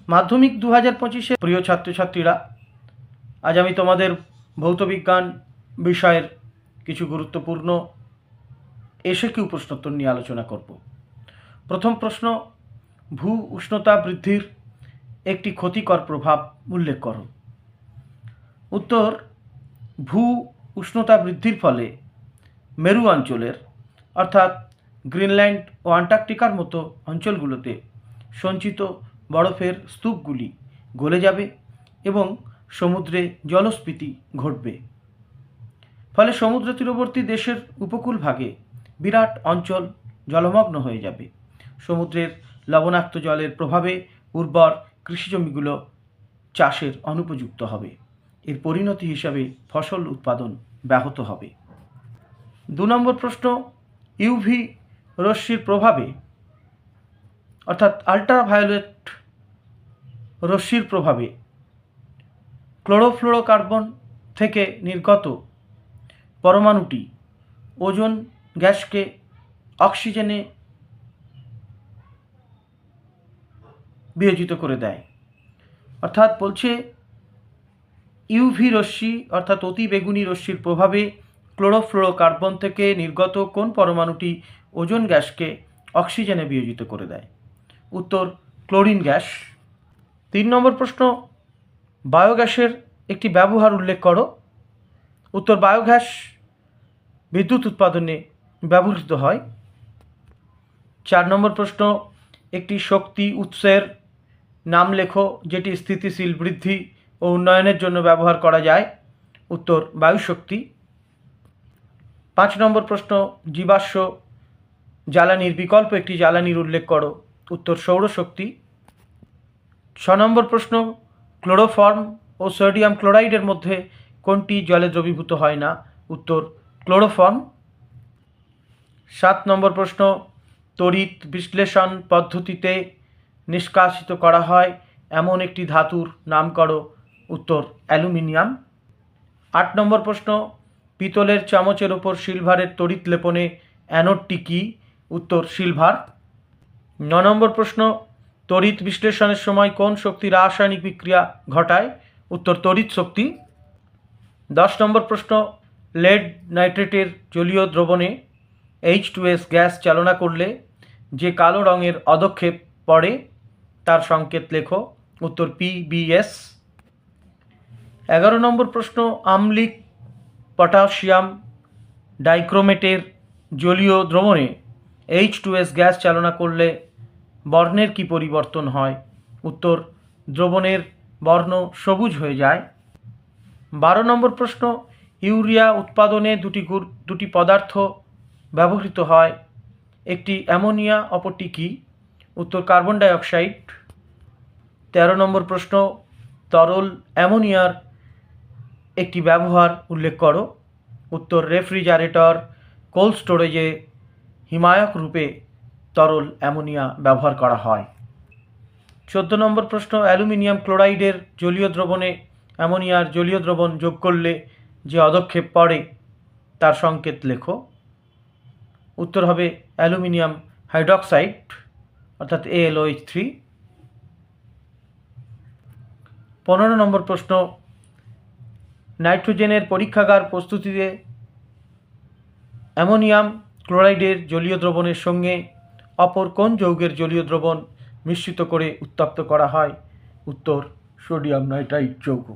মাধ্যমিক 2025 প্রিয় ছাত্রছাত্রীরা, আজ আমি তোমাদের ভৌতবিজ্ঞান বিষয়ের কিছু গুরুত্বপূর্ণ এসএকিউ প্রশ্নোত্তর নিয়ে আলোচনা করব। প্রথম প্রশ্ন, ভূ উষ্ণতা বৃদ্ধির একটি ক্ষতিকর প্রভাব উল্লেখ করো। উত্তর, ভূ উষ্ণতা বৃদ্ধির ফলে মেরু অঞ্চলের অর্থাৎ গ্রিনল্যান্ড ও অ্যান্টার্কটিকার মতো অঞ্চলগুলোতে সঞ্চিত বরফের স্তূপগুলি গলে যাবে এবং সমুদ্রে জলস্ফীতি ঘটবে। ফলে সমুদ্র তীরবর্তী দেশের উপকূলভাগে বিরাট অঞ্চল জলমগ্ন হয়ে যাবে। সমুদ্রের লবণাক্ত জলের প্রভাবে উর্বর কৃষিজমিগুলো চাষের অনুপযুক্ত হবে। এর পরিণতি হিসাবে ফসল উৎপাদন ব্যাহত হবে। 2 নম্বর প্রশ্ন, ইউভি রশ্মির প্রভাবে অর্থাৎ আল্ট্রাভায়োলেট রশ্মির প্রভাবে ক্লোরোফ্লোরোকার্বন থেকে নির্গত পরমাণুটি ওজোন গ্যাসকে অক্সিজেনে বিয়োজিত করে দেয়। অর্থাৎ বলছে ইউভি রশ্মি অর্থাৎ অতি বেগুনি রশ্মির প্রভাবে ক্লোরোফ্লোরোকার্বন থেকে নির্গত কোন পরমাণুটি ওজোন গ্যাসকে অক্সিজেনে বিয়োজিত করে দেয়? উত্তর, ক্লোরিন গ্যাস। 3 নম্বর প্রশ্ন, বায়োগ্যাসের একটি ব্যবহার উল্লেখ করো। উত্তর, বায়োগ্যাস বিদ্যুৎ উৎপাদনে ব্যবহৃত হয়। 4 নম্বর প্রশ্ন, একটি শক্তি উৎসের নাম লেখো যেটি স্থিতিশীল বৃদ্ধি ও উন্নয়নের জন্য ব্যবহার করা যায়। উত্তর, বায়ুশক্তি। 5 নম্বর প্রশ্ন, জীবাশ্ম জ্বালানির বিকল্প একটি জ্বালানির উল্লেখ করো। উত্তর, সৌরশক্তি। 6 নম্বর প্রশ্ন, ক্লোরোফর্ম ও সোডিয়াম ক্লোরাইডের মধ্যে কোনটি জলে দ্রবীভূত হয় না? উত্তর, ক্লোরোফর্ম। 7 নম্বর প্রশ্ন, তড়িৎ বিশ্লেষণ পদ্ধতিতে নিষ্কাশিত করা হয় এমন একটি ধাতুর নাম করো। উত্তর, অ্যালুমিনিয়াম। 8 নম্বর প্রশ্ন, পিতলের চামচের ওপর সিলভারের তড়িৎ লেপনে অ্যানোডটি কী? উত্তর, সিলভার। 9 নম্বর প্রশ্ন, তড়িৎ বিশ্লেষণের সময় কোন শক্তি রাসায়নিক বিক্রিয়া ঘটায়? উত্তর, তড়িৎ শক্তি। 10 নম্বর প্রশ্ন, লেড নাইট্রেটের জলীয় দ্রবণে H2S গ্যাস চালনা করলে যে কালো রঙের অধক্ষেপ পড়ে তার সংকেত লেখো। উত্তর, PBS। 11 নম্বর প্রশ্ন, আম্লিক পটাশিয়াম ডাইক্রোমেটের জলীয় দ্রবণে H2S গ্যাস চালনা করলে বর্ণের কি পরিবর্তন হয়? উত্তর, দ্রবণের বর্ণ সবুজ হয়ে যায়। 12 নম্বর প্রশ্ন, ইউরিয়া উৎপাদনে দুটি পদার্থ ব্যবহৃত হয়, একটি অ্যামোনিয়া অপরটি কি? উত্তর, কার্বন ডাইঅক্সাইড। 13 নম্বর প্রশ্ন, তরল অ্যামোনিয়ার একটি ব্যবহার উল্লেখ করো। উত্তর, রেফ্রিজারেটর কোল্ড স্টোরেজে হিমায়ক রূপে তরল অ্যামোনিয়া ব্যবহার করা হয়। 14 নম্বর প্রশ্ন, অ্যালুমিনিয়াম ক্লোরাইডের জলীয় দ্রবণে অ্যামোনিয়ার জলীয় দ্রবণ যোগ করলে যে অধক্ষেপ পড়ে তার সংকেত লেখো। উত্তর হবে অ্যালুমিনিয়াম হাইড্রক্সাইড অর্থাৎ AlOH3। 15 নম্বর প্রশ্ন, নাইট্রোজেনের পরীক্ষাগার প্রস্তুতিতে অ্যামোনিয়াম ক্লোরাইডের জলীয় দ্রবণের সঙ্গে অপর কোন যৌগের জলীয় দ্রবণ মিশ্রিত করে উত্তপ্ত করা হয়? উত্তর, সোডিয়াম নাইট্রাইট যৌগ।